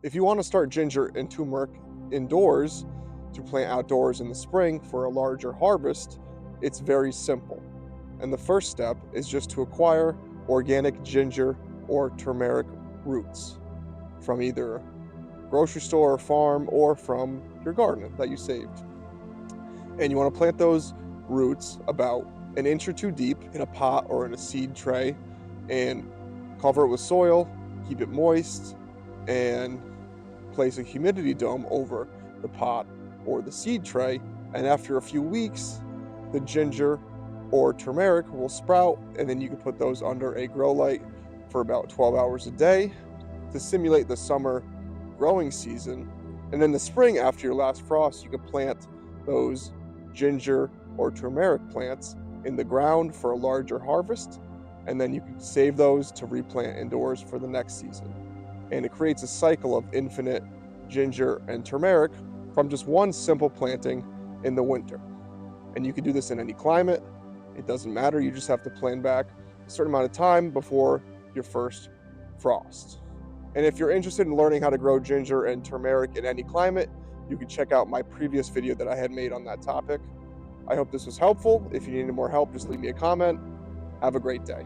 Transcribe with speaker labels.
Speaker 1: If you want to start ginger and turmeric indoors to plant outdoors in the spring for a larger harvest, it's very simple. And the first step is just to acquire organic ginger or turmeric roots from either grocery store or farm or from your garden that you saved. And you want to plant those roots about an inch or two deep in a pot or in a seed tray and cover it with soil, keep it moist, and place a humidity dome over the pot or the seed tray. And after a few weeks, the ginger or turmeric will sprout, and then you can put those under a grow light for about 12 hours a day to simulate the summer growing season. And in the spring, after your last frost, you can plant those ginger or turmeric plants in the ground for a larger harvest. And then you can save those to replant indoors for the next season. And it creates a cycle of infinite ginger and turmeric from just one simple planting in the winter. And you can do this in any climate. It doesn't matter. You just have to plan back a certain amount of time before your first frost. And if you're interested in learning how to grow ginger and turmeric in any climate, you can check out my previous video that I had made on that topic. I hope this was helpful. If you need more help, just leave me a comment. Have a great day.